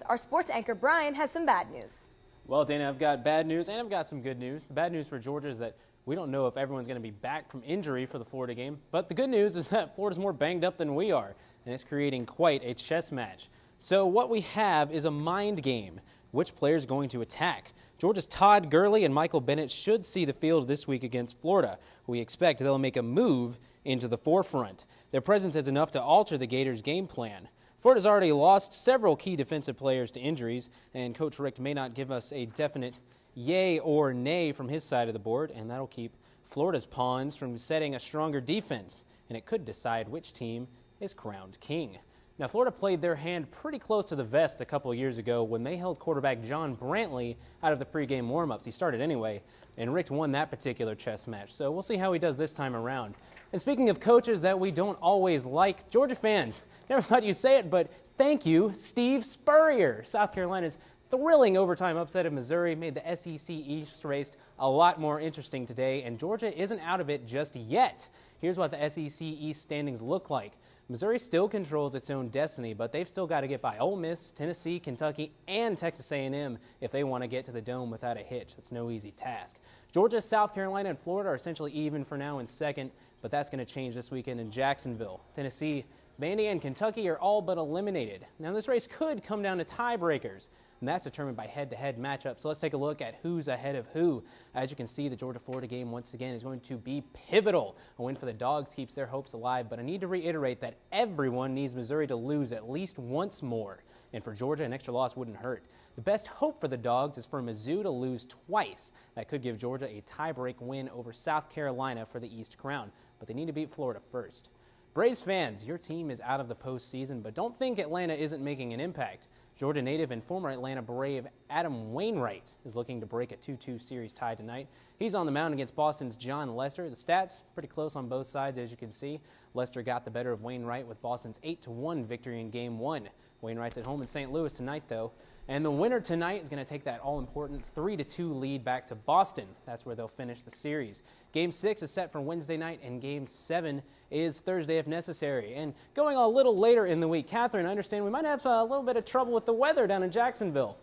Our sports anchor Brian has some bad news. Well, Dana, I've got bad news and I've got some good news. The bad news for Georgia is that we don't know if everyone's going to be back from injury for the Florida game. But the good news is that Florida's more banged up than we are, and it's creating quite a chess match. So what we have is a mind game. Which player is going to attack? Georgia's Todd Gurley and Michael Bennett should see the field this week against Florida. We expect they'll make a move into the forefront. Their presence is enough to alter the Gators' game plan. Florida's already lost several key defensive players to injuries, and Coach Richt may not give us a definite yay or nay from his side of the board, and that'll keep Florida's pawns from setting a stronger defense, and it could decide which team is crowned king. Now, Florida played their hand pretty close to the vest a couple of years ago when they held quarterback John Brantley out of the pregame warm-ups. He started anyway, and Richt won that particular chess match, so we'll see how he does this time around. And speaking of coaches that we don't always like, Georgia fans, never thought you'd say it, but thank you, Steve Spurrier. South Carolina's thrilling overtime upset of Missouri made the SEC East race a lot more interesting today, and Georgia isn't out of it just yet. Here's what the SEC East standings look like. Missouri still controls its own destiny, but they've still got to get by Ole Miss, Tennessee, Kentucky, and Texas A&M if they want to get to the Dome without a hitch. That's no easy task. Georgia, South Carolina, and Florida are essentially even for now in second, but that's going to change this weekend in Jacksonville. Tennessee, Vandy, and Kentucky are all but eliminated. Now, this race could come down to tiebreakers, and that's determined by head-to-head matchups. So let's take a look at who's ahead of who. As you can see, the Georgia-Florida game, once again, is going to be pivotal. A win for the Dogs keeps their hopes alive, but I need to reiterate that everyone needs Missouri to lose at least once more. And for Georgia, an extra loss wouldn't hurt. The best hope for the Dogs is for Mizzou to lose twice. That could give Georgia a tie-break win over South Carolina for the East crown, but they need to beat Florida first. Braves fans, your team is out of the postseason, but don't think Atlanta isn't making an impact. Georgia native and former Atlanta Brave Adam Wainwright is looking to break a 2-2 series tie tonight. He's on the mound against Boston's John Lester. The stats pretty close on both sides, as you can see. Lester got the better of Wainwright with Boston's 8-1 victory in Game 1. Wainwright's at home in St. Louis tonight, though. And the winner tonight is going to take that all-important 3-2 lead back to Boston. That's where they'll finish the series. Game 6 is set for Wednesday night, and Game 7 is Thursday if necessary. And going a little later in the week, Catherine, I understand we might have a little bit of trouble with the weather down in Jacksonville.